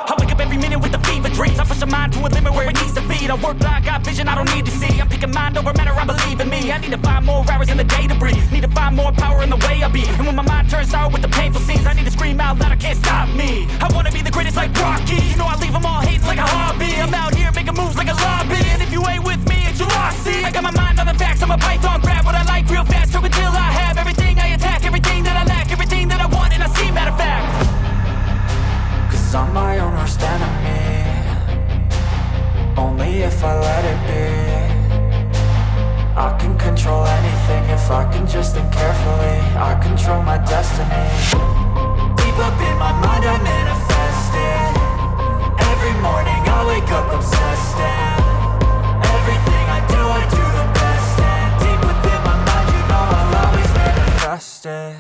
I wake up every minute with the fever dreams. I push my mind to a limit where it needs to be. I work blind, got vision I don't need to see. I'm picking mind over matter, I believe in me. I need to find more hours in the day to breathe. Need to find more power in the way I be. And when my mind turns sour with the painful scenes, I need to scream out loud, I can't stop me. I wanna be the greatest like Rocky. You know I leave them all hating like a hobby. I'm out here making moves like a lobby. And if you ain't with me, it's your loss. See, I got my mind on the facts, I'm a python. Grab what I like real fast, choke until I have everything I attack, everything that I lack, everything that I want, and I see, matter of fact. I'm my own worst enemy. Only if I let it be. I can control anything if I can just think carefully. I control my destiny. Deep up in my mind I manifest it. Every morning I wake up obsessed, and everything I do the best. And deep within my mind you know I'll always manifest it.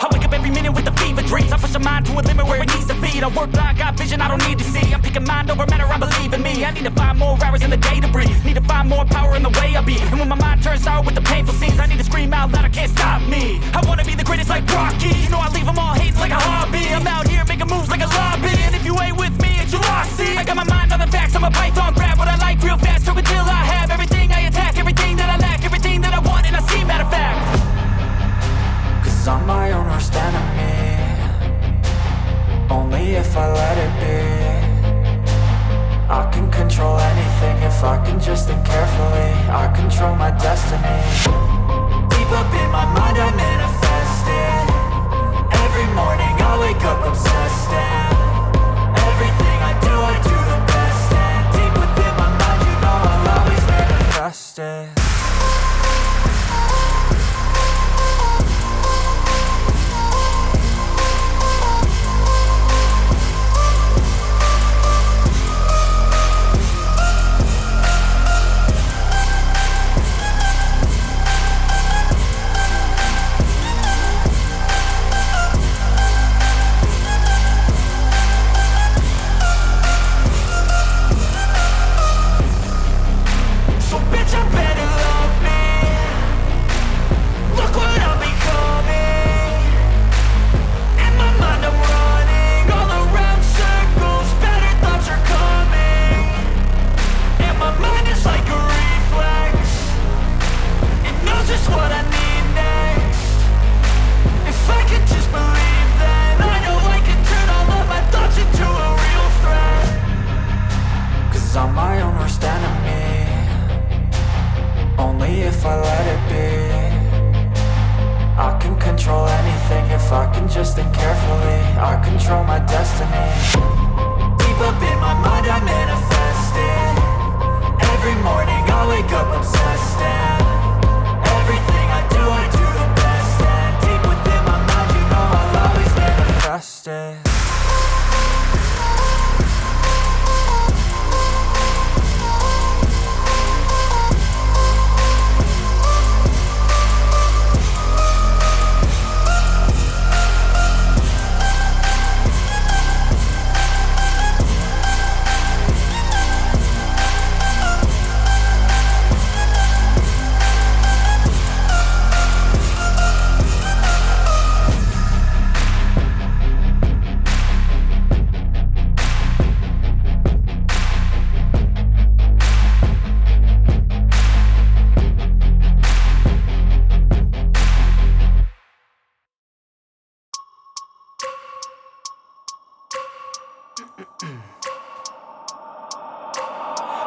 I wake up every minute with the fever dreams. I push my mind to a limit where it needs to be. I work blind, got vision I don't need to see. I'm picking mind over matter, I believe in me. I need to find more hours in the day to breathe. Need to find more power in the way I be. And when my mind turns sour with the painful scenes, I need to scream out loud, I can't stop me. I wanna be the greatest like Rocky. You know I leave them all hating like a hobby. I'm out here making moves like a lobby. And if you ain't with me, it's your loss. See, I got my mind on the facts, I'm a python. Grab what I like real fast, choke until I have everything I attack, everything that I lack, everything that I want, and I see, matter of fact. I'm my own worst enemy. Only if I let it be. I can control anything if I can just think carefully. I control my destiny. Deep up in my mind I manifest it. Every morning I wake up obsessed, and everything I do the best. And deep within my mind you know I'll always manifest it. invested.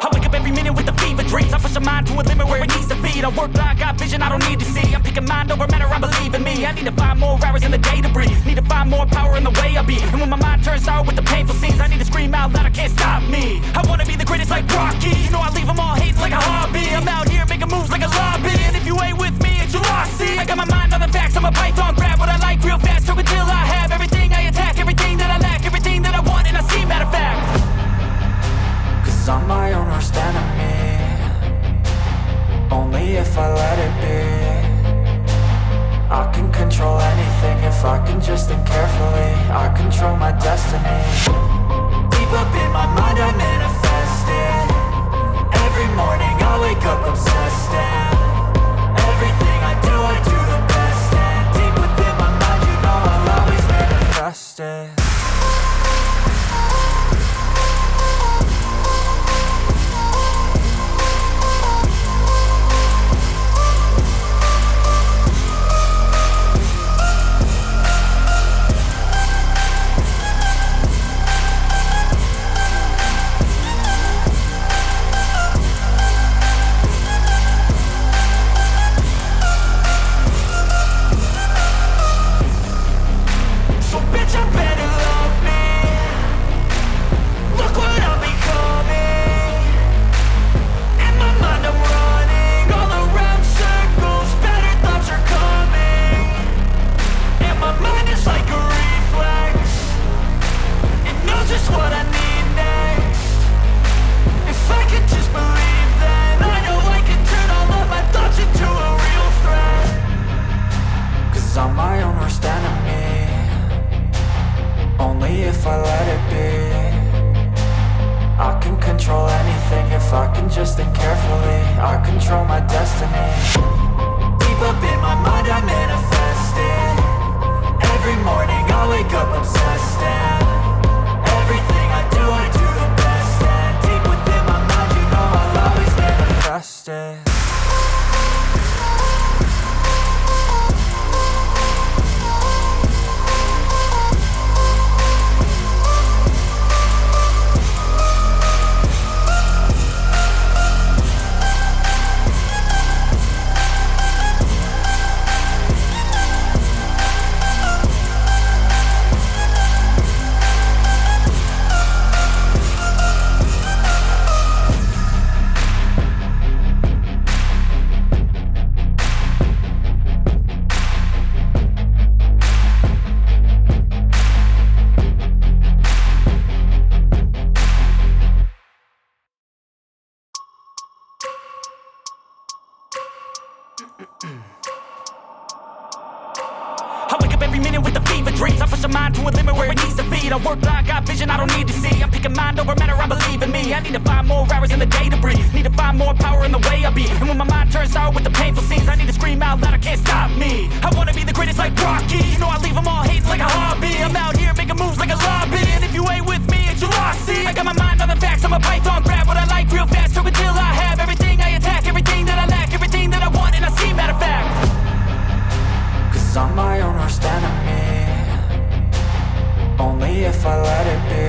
I wake up every minute with the fever dreams. I push my mind to a limit where it needs to be. I work blind, got vision I don't need to see. I'm picking mind over matter, I believe in me. I need to find more hours in the day to breathe. Need to find more power in the way I be. And when my mind turns sour with the painful scenes, I need to scream out loud, I can't stop me. I wanna be the greatest like Rocky. You know I leave them all hating like a hobby. I'm out here making moves like a lobby. And if you ain't with me, it's your loss, see. I got my mind on the facts, I'm a python, grab what I like real fast. Choke until I have everything I attack, everything that I lack, everything that I want, and I see, matter of fact. Cause I'm my own worst enemy. Only if I let it be. I can control anything if I can just think carefully. I control my destiny. Deep up in my mind I manifest it. Every morning I wake up obsessed, and everything I do the best. And deep within my mind you know I'll always manifest it. If I let it be, I can control anything if I can just think carefully. I control my destiny. Deep up in my mind I manifest it. Every morning I wake up obsessed, and everything I do the best. And deep within my mind you know I'll always manifest it. I wake up every minute with the fever dreams. I push my mind to a limit where it needs to be. I work blind, got vision I don't need to see. I'm picking mind over matter, I believe in me. I need to find more hours in the day to breathe. Need to find more power in the way I be. And when my mind turns sour with the painful scenes, I need to scream out loud, I can't stop me. I wanna be the greatest like Rocky. You know I leave them all hating like a hobby. I'm out here making moves like a lobby. And if you ain't with me, it's your loss, see. I got my mind on the facts, I'm a python, grab what I like real fast. Choke until I have everything I attack, everything that I lack, everything that I want, and I see, matter of fact. Cause I'm my own worst enemy. Only if I let it be.